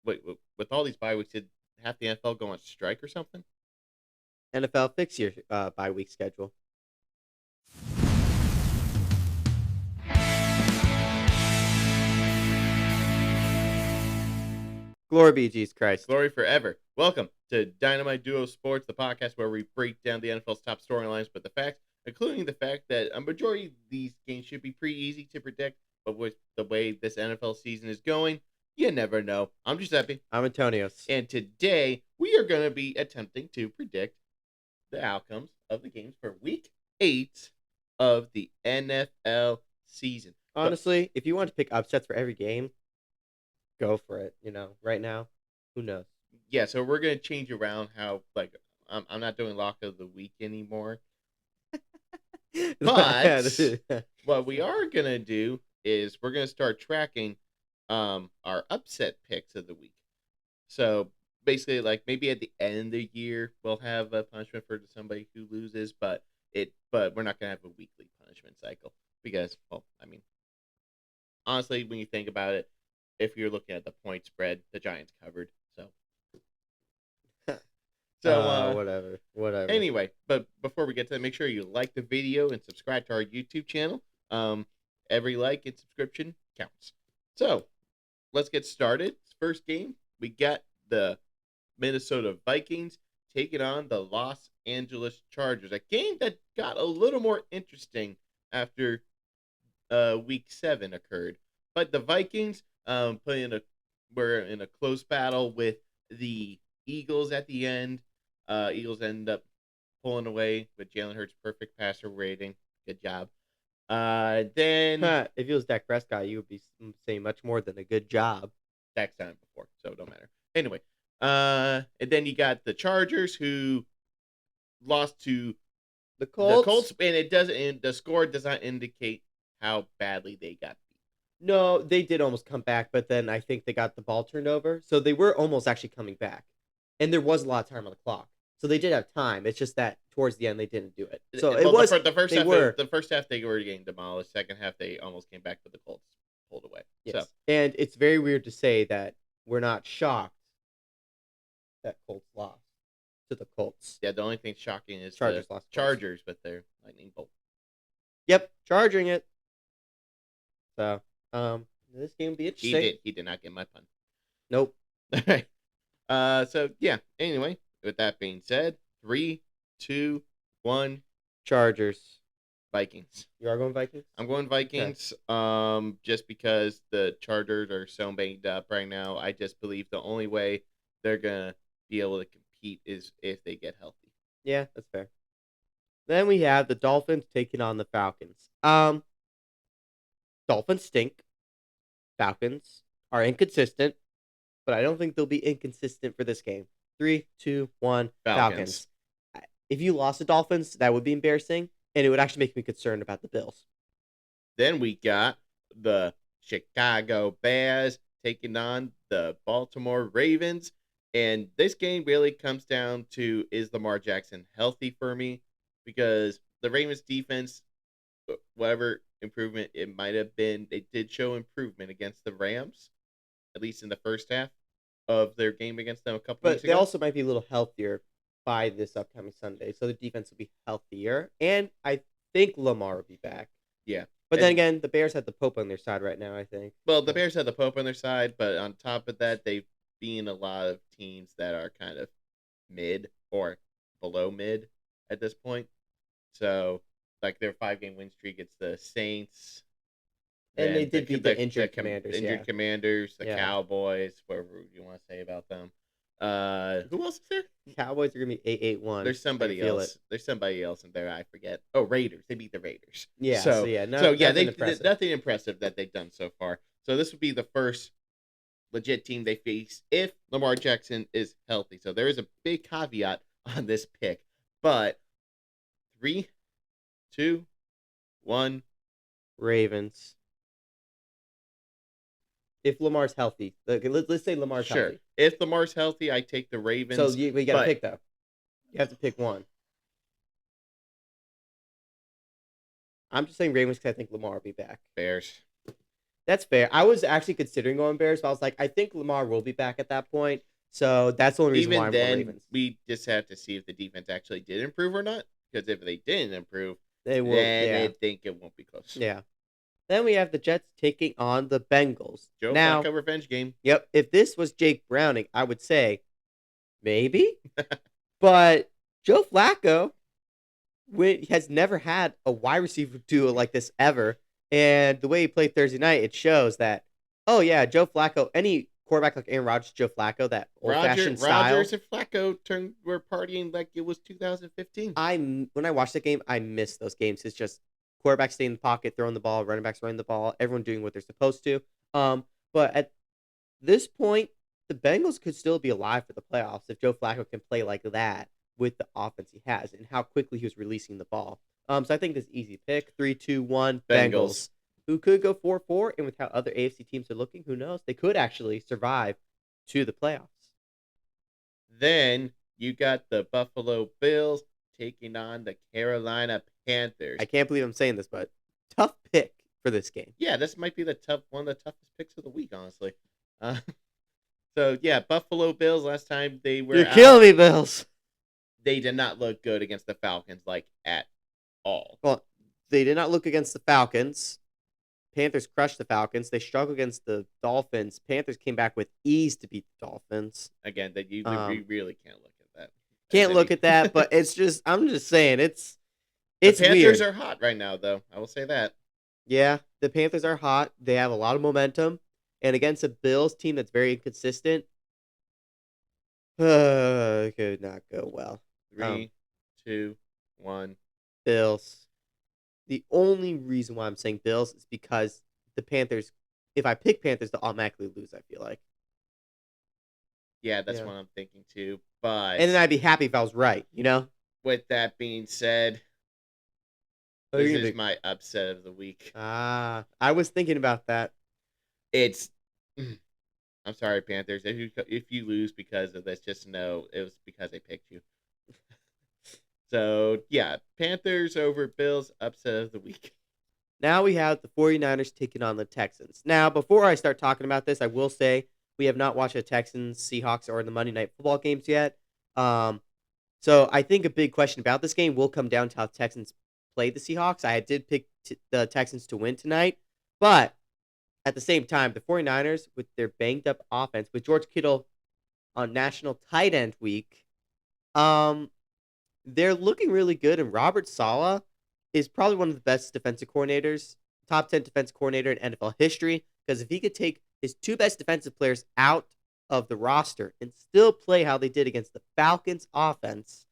with all these bye weeks, did half the NFL go on strike or something? NFL, fix your bye week schedule. Glory be Jesus Christ. Glory forever. Welcome to Dynamite Duo Sports, the podcast where we break down the NFL's top storylines, but the facts, including the fact that a majority of these games should be pretty easy to predict, but with the way this NFL season is going, you never know. I'm Giuseppe, I'm Antonios. and today we are going to be attempting to predict the outcomes of the games for Week 8 of the NFL season. Honestly, if you want to pick upsets for every game, go for it. Right now, who knows? Yeah, so we're going to change around how, I'm not doing lock of the week anymore. But what we are going to do is we're going to start tracking our upset picks of the week. So basically, like, maybe at the end of the year, we'll have a punishment for somebody who loses, but we're not going to have a weekly punishment cycle because, well, I mean, honestly, when you think about it, if you're looking at the point spread, the Giants covered. So whatever. Anyway, but before we get to that, make sure you like the video and subscribe to our YouTube channel. Every like and subscription counts. So let's get started. First game, we got the Minnesota Vikings taking on the Los Angeles Chargers. A game that got a little more interesting after Week 7 occurred. But the Vikings were in a close battle with the Eagles at the end. Eagles end up pulling away with Jalen Hurts' perfect passer rating. Good job. Then if it was Dak Prescott, you would be saying much more than a good job. Dak's done it before, so it don't matter. Anyway, and then you got the Chargers who lost to the Colts. And the score does not indicate how badly they got beat. No, they did almost come back, but then I think they got the ball turned over, so they were almost actually coming back, and there was a lot of time on the clock, so they did have time. It's just that towards the end they didn't do it. So the first half they were getting demolished. Second half they almost came back, but the Colts pulled away. Yes. So, and it's very weird to say that we're not shocked that Colts lost to the Colts. Yeah, the only thing shocking is Chargers the lost. Chargers with their lightning bolt. Yep, charging it. So, this game will be interesting. He did not get my pun. Nope. All right. So yeah. Anyway, with that being said, 3, 2, 1. Chargers. Vikings. You are going Vikings? I'm going Vikings. Okay. Just because the Chargers are so banged up right now, I just believe the only way they're gonna be able to compete is if they get healthy. Yeah, that's fair. Then we have the Dolphins taking on the Falcons. Dolphins stink. Falcons are inconsistent, but I don't think they'll be inconsistent for this game. 3, 2, 1. Falcons. If you lost the Dolphins, that would be embarrassing, and it would actually make me concerned about the Bills. Then we got the Chicago Bears taking on the Baltimore Ravens. And this game really comes down to, is Lamar Jackson healthy for me? Because the Ravens defense, whatever improvement it might have been, they did show improvement against the Rams, at least in the first half of their game against them a couple weeks ago. But they also might be a little healthier by this upcoming Sunday, so the defense will be healthier. And I think Lamar will be back. Yeah. But then again, the Bears have the Pope on their side right now, I think. Well, the Bears have the Pope on their side, but on top of that, they've been a lot of teams that are kind of mid or below mid at this point. So, like, their 5-game win streak, it's the Saints. And they did beat the injured Commanders. Commanders, the Cowboys, whatever you want to say about them. Who else is there? Cowboys are going to be 8-8-1. There's somebody else. There's somebody else in there. I forget. Oh, Raiders. They beat the Raiders. Yeah. Nothing impressive that they've done so far. So this would be the first legit team they face if Lamar Jackson is healthy. So there is a big caveat on this pick. But 3, 2, 1. Ravens. If Lamar's healthy. Let's say Lamar's healthy. Sure. If Lamar's healthy, I take the Ravens. So we got to pick, though. You have to pick one. I'm just saying Ravens because I think Lamar will be back. Bears. That's fair. I was actually considering going Bears, but I was like, I think Lamar will be back at that point. So that's the only reason why Even I'm going then, Ravens. we just have to see if the defense actually did improve or not. Because if they didn't improve, They will, then yeah. I think it won't be close. Yeah. Then we have the Jets taking on the Bengals. Joe Now, Flacco revenge game. yep, if this was Jake Browning, I would say maybe. But Joe Flacco has never had a wide receiver duo like this ever. And the way he played Thursday night, it shows that, oh, yeah, Joe Flacco, any quarterback like Aaron Rodgers, Joe Flacco, that old-fashioned style. Rodgers and Flacco were partying like it was 2015. When I watch the game, I miss those games. It's just quarterback staying in the pocket, throwing the ball, running backs running the ball, everyone doing what they're supposed to. But at this point, the Bengals could still be alive for the playoffs if Joe Flacco can play like that with the offense he has and how quickly he was releasing the ball. So I think this easy pick 3-2-1 Bengals. Who could go 4-4, and with how other AFC teams are looking, who knows? They could actually survive to the playoffs. Then you got the Buffalo Bills taking on the Carolina Panthers. I can't believe I'm saying this, but tough pick for this game. Yeah, this might be one of the toughest picks of the week, honestly. So yeah, Buffalo Bills. Last time they were, you're killing me, Bills. They did not look good against the Falcons, like at all. Well, they did not look against the Falcons. Panthers crushed the Falcons. They struggled against the Dolphins. Panthers came back with ease to beat the Dolphins. Again, that you really can't look at that. Can't look at that, but it's just I'm just saying it's the Panthers weird. are hot right now, though. I will say that. Yeah, the Panthers are hot. They have a lot of momentum, and against a Bills team that's very inconsistent, it could not go well. 3, 2, 1. Bills. The only reason why I'm saying Bills is because the Panthers, if I pick Panthers, they'll automatically lose, I feel like. Yeah, that's what I'm thinking too. But and then I'd be happy if I was right, you know? With that being said, this is my upset of the week. I was thinking about that. I'm sorry, Panthers. If you lose because of this, just know it was because I picked you. So, yeah, Panthers over Bills, upset of the week. Now we have the 49ers taking on the Texans. Now, before I start talking about this, I will say we have not watched the Texans, Seahawks, or the Monday Night Football games yet. So I think a big question about this game will come down to how Texans play the Seahawks. I did pick the Texans to win tonight, but at the same time, the 49ers, with their banged-up offense, with George Kittle on National Tight End Week, they're looking really good, and Robert Saleh is probably one of the best defensive coordinators, top 10 defensive coordinator in NFL history, because if he could take his two best defensive players out of the roster and still play how they did against the Falcons offense,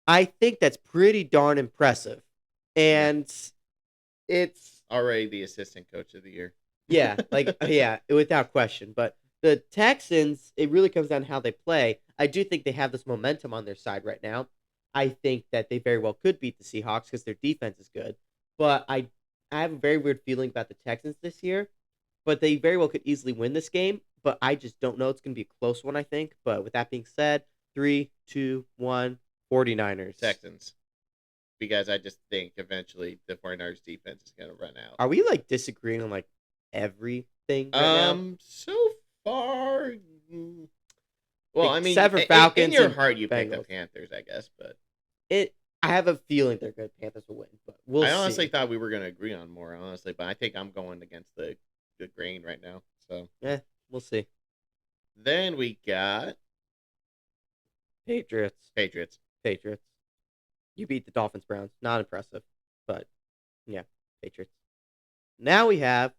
I think that's pretty darn impressive. And it's already the assistant coach of the year. Yeah, without question. But the Texans, it really comes down to how they play. I do think they have this momentum on their side right now. I think that they very well could beat the Seahawks because their defense is good. But I have a very weird feeling about the Texans this year. But they very well could easily win this game. But I just don't know. It's going to be a close one, I think. But with that being said, 3, 2, 1, 49ers. Texans. Because I just think eventually the 49ers defense is going to run out. Are we disagreeing on everything right now? So far, well, except for Falcons, in your heart you pick the Panthers, I guess, but I have a feeling they're good. Panthers will win, but we'll see. I honestly thought we were going to agree on more, honestly, but I think I'm going against the grain right now. So we'll see. Then we got Patriots. Patriots. You beat the Dolphins, Browns. Not impressive, but yeah, Patriots. Now we have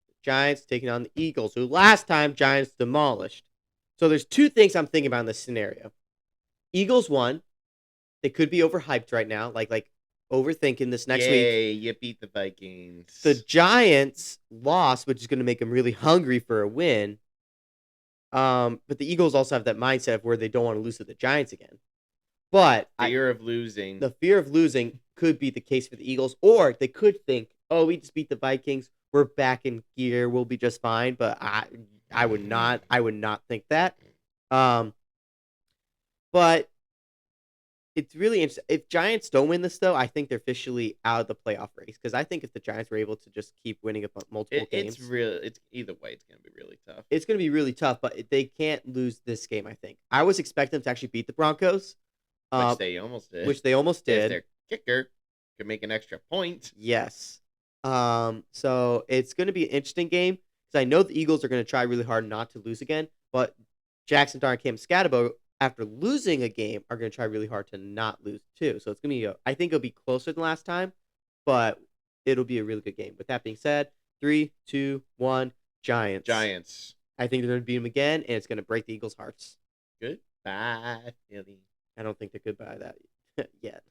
the Giants taking on the Eagles, who last time Giants demolished. So there's two things I'm thinking about in this scenario. Eagles won. They could be overhyped right now, like overthinking this next week. Yay, you beat the Vikings. The Giants lost, which is going to make them really hungry for a win. But the Eagles also have that mindset of where they don't want to lose to the Giants again. But the fear of losing could be the case for the Eagles, or they could think, "Oh, we just beat the Vikings. We're back in gear. We'll be just fine." But I would not think that. But It's really interesting. If Giants don't win this, though, I think they're officially out of the playoff race. Because I think if the Giants were able to just keep winning up multiple It's games, real. It's either way. It's gonna be really tough. it's going to be really tough. But they can't lose this game. I think I was expecting them to actually beat the Broncos, Which uh, they almost did. which they almost If did. their kicker could make an extra point. Yes. So it's going to be an interesting game because I know the Eagles are going to try really hard not to lose again, but Jackson Dart and Cam Scatabo, after losing a game, are going to try really hard to not lose too. So it's going to be, I think it'll be closer than last time, but it'll be a really good game. With that being said, 3, 2, 1, Giants. Giants. I think they're going to beat them again, and it's going to break the Eagles' hearts. Goodbye, Philly. I don't think they're goodbye that yet.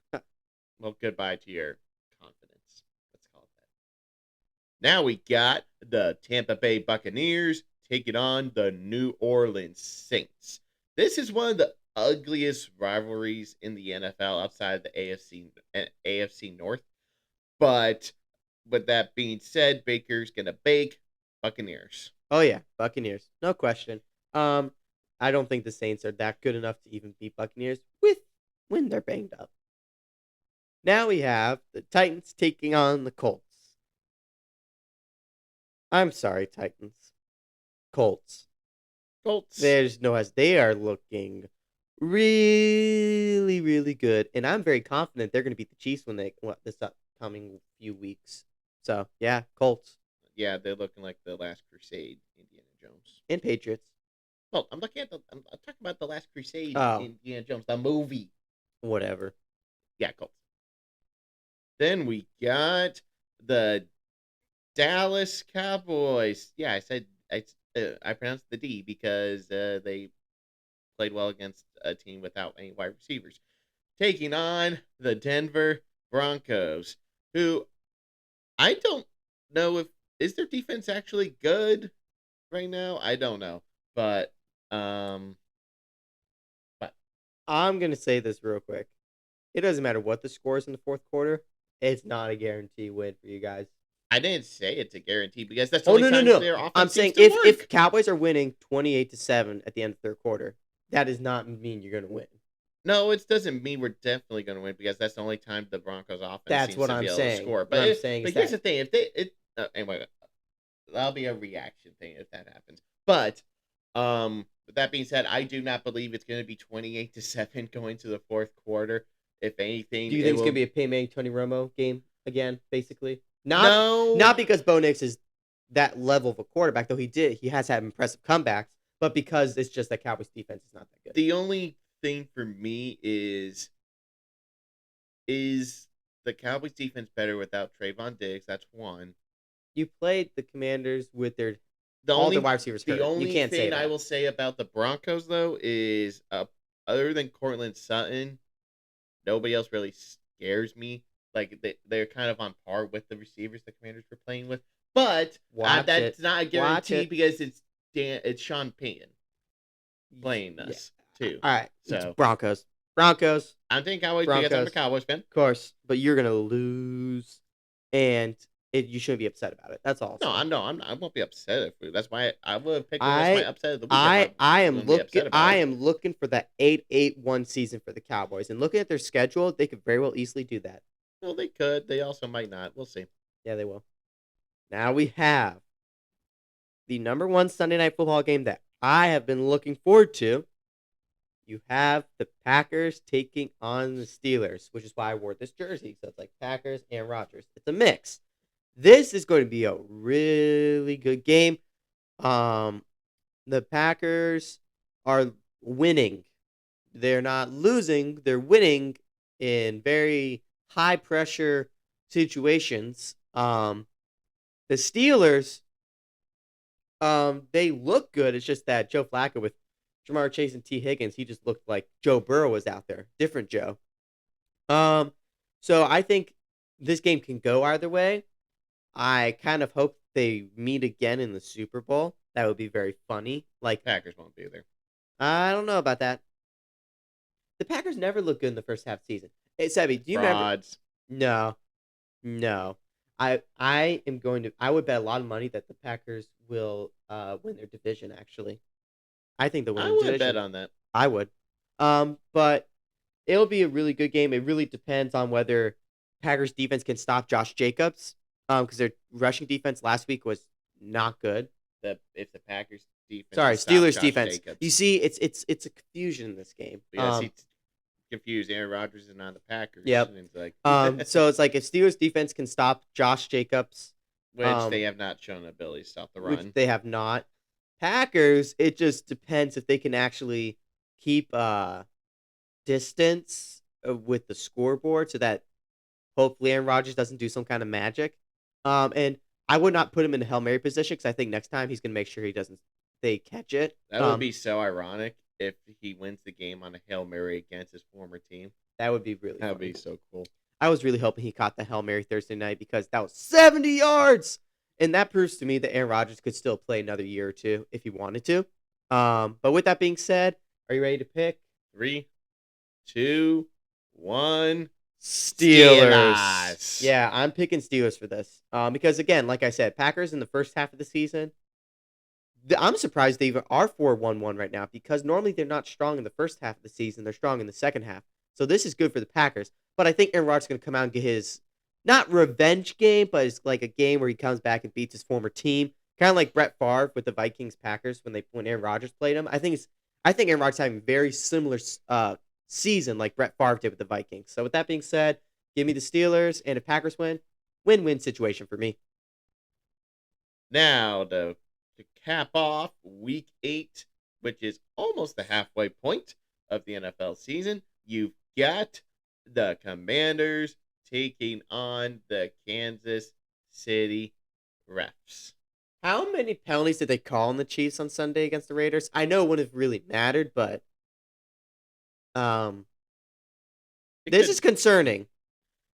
Well, goodbye to your confidence. Let's call it that. Now we got the Tampa Bay Buccaneers taking on the New Orleans Saints. This is one of the ugliest rivalries in the NFL outside of the AFC North. But with that being said, Baker's gonna bake Buccaneers. Oh yeah, Buccaneers, no question. I don't think the Saints are that good enough to even beat Buccaneers when they're banged up. Now we have the Titans taking on the Colts. I'm sorry, Titans. Colts. Colts. There's no as they are looking really, really good, and I'm very confident they're going to beat the Chiefs when this upcoming few weeks. So yeah, Colts. Yeah, they're looking like the Last Crusade, Indiana Jones. And Patriots. Well, I'm talking about the Last Crusade, Indiana Jones, the movie. Whatever. Yeah, Colts. Then we got the Dallas Cowboys. Yeah, I pronounced the D because they played well against a team without any wide receivers. Taking on the Denver Broncos, who I don't know if is their defense actually good right now. I don't know, but I'm gonna say this real quick. It doesn't matter what the score is in the fourth quarter. It's not a guarantee win for you guys. I didn't say it's a guarantee because that's the only time their offense I'm saying if Cowboys are winning 28-7 at the end of the third quarter, that does not mean you're going to win. No, it doesn't mean we're definitely going to win because that's the only time the Broncos offense seems to be able to score. But here's the thing: anyway, that'll be a reaction thing if that happens. But with that being said, I do not believe it's going to be 28-7 going to the fourth quarter. If anything, do you think it's going to be a Payne Tony Romo game again? Basically, not because Bo Nix is that level of a quarterback, though he has had impressive comebacks, but because it's just that Cowboys defense is not that good. The only thing for me is the Cowboys defense better without Trayvon Diggs? That's one. You played the Commanders with their all the wide receivers hurt. The only you can't thing say that. I will say about the Broncos though is other than Cortland Sutton, nobody else really scares me. Like they're kind of on par with the receivers the Commanders were playing with, but that's not a guarantee because it's Sean Payton playing us too. All right, so it's Broncos. I'm thinking Cowboys because I'm a Cowboys fan, of course, but you're gonna lose, and you shouldn't be upset about it. That's all. I won't be upset if that's why I would have picked it as my upset of the week. I am looking for that 8-8-1 season for the Cowboys, and looking at their schedule, they could very well easily do that. Well, they could. They also might not. We'll see. Yeah, they will. Now we have the number one Sunday night football game that I have been looking forward to. You have the Packers taking on the Steelers, which is why I wore this jersey. So it's like Packers and Rodgers. It's a mix. This is going to be a really good game. The Packers are winning. They're not losing. They're winning in very high pressure situations. The Steelers, they look good. It's just that Joe Flacco with Jamar Chase and T. Higgins, he just looked like Joe Burrow was out there. Different Joe. So I think this game can go either way. I kind of hope they meet again in the Super Bowl. That would be very funny. Like Packers won't be there. I don't know about that. The Packers never look good in the first half of the season. Hey, Sebby, do you remember? No. I would bet a lot of money that the Packers will win their division, actually. I think they'll win the division. I would bet on that. I would. But It'll be a really good game. It really depends on whether Packers defense can stop Josh Jacobs. Because their rushing defense last week was not good. If the Packers defense Sorry, can stop Steelers Josh defense. Jacobs. You see, it's a confusion in this game. Yes, he's confused. Aaron Rodgers is not the Packers. Yep. And it's like, So it's like if Steelers defense can stop Josh Jacobs, which they have not shown the ability to stop the run. which they have not. Packers, it just depends if they can actually keep distance with the scoreboard so that hopefully Aaron Rodgers doesn't do some kind of magic. And I would not put him in a Hail Mary position because I think next time he's going to make sure they catch it. That would be so ironic if he wins the game on a Hail Mary against his former team. That would be really That would funny. be so cool. I was really hoping he caught the Hail Mary Thursday night because that was 70 yards. And that proves to me that Aaron Rodgers could still play another year or two if he wanted to. But with that being said, are you ready to pick? 3, 2, 1. Steelers. Yeah, I'm picking Steelers for this. Because, again, like I said, Packers in the first half of the season, I'm surprised they even are 4-1-1 right now because normally they're not strong in the first half of the season. They're strong in the second half. So this is good for the Packers. But I think Aaron Rodgers is going to come out and get his, not revenge game, but it's like a game where he comes back and beats his former team. Kind of like Brett Favre with the Vikings-Packers when Aaron Rodgers played him. I think Aaron Rodgers is having a very similar season like Brett Favre did with the Vikings. So with that being said, give me the Steelers, and if Packers win-win situation for me. Now, to cap off Week 8, which is almost the halfway point of the NFL season, you've got the Commanders taking on the Kansas City refs. How many penalties did they call on the Chiefs on Sunday against the Raiders? I know it wouldn't have really mattered, but this is concerning.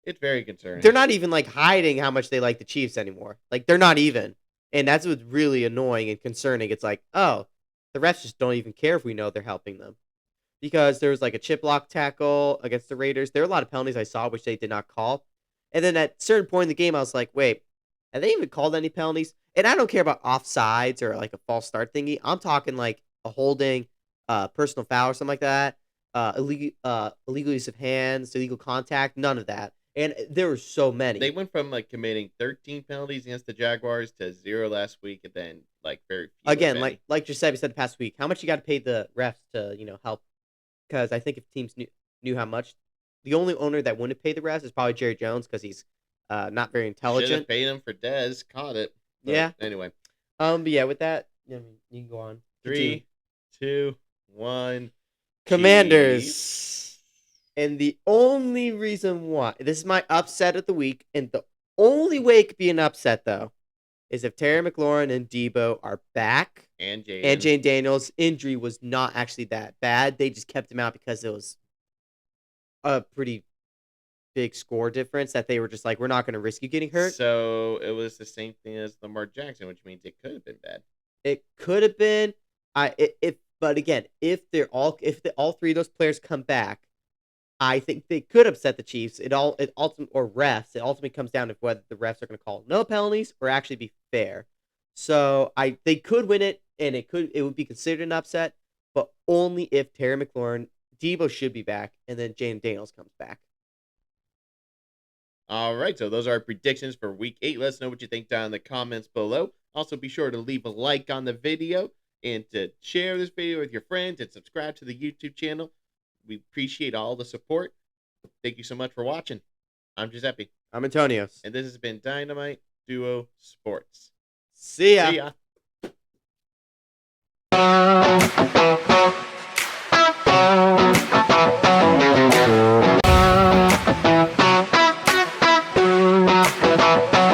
It's very concerning. They're not even like hiding how much they like the Chiefs anymore. Like they're not even. And that's what's really annoying and concerning. It's like, oh, the refs just don't even care if we know they're helping them. Because there was like a chip block tackle against the Raiders. There were a lot of penalties I saw which they did not call. And then at a certain point in the game, I was like, wait, have they even called any penalties? And I don't care about offsides or like a false start thingy. I'm talking like a holding, personal foul or something like that. Illegal use of hands, illegal contact, none of that. And there were so many. They went from like committing 13 penalties against the Jaguars to 0 last week, and then like very few. Again, like Giuseppe said the past week, how much you got to pay the refs to help? Because I think if teams knew how much, the only owner that wouldn't pay the refs is probably Jerry Jones because he's not very intelligent. Should have paid him for Dez, caught it. But yeah. Anyway. But yeah, with that, you can go on. 3, 2, 1. Commanders. Chiefs. And the only reason why this is my upset of the week, and the only way it could be an upset though, is if Terry McLaurin and Debo are back, and Jane Daniels' injury was not actually that bad. They just kept him out because it was a pretty big score difference that they were just like, we're not going to risk you getting hurt. So it was the same thing as Lamar Jackson, which means it could have been bad. It could have been. But again, if all three of those players come back, I think they could upset the Chiefs. It ultimately comes down to whether the refs are going to call no penalties or actually be fair. So they could win it, and it would be considered an upset, but only if Terry McLaurin, Debo should be back, and then Jane Daniels comes back. All right, so those are our predictions for Week 8. Let us know what you think down in the comments below. Also, be sure to leave a like on the video and to share this video with your friends and subscribe to the YouTube channel. We appreciate all the support. Thank you so much for watching. I'm Giuseppe. I'm Antonio. And this has been Dynamite Duo Sports. See ya. See ya.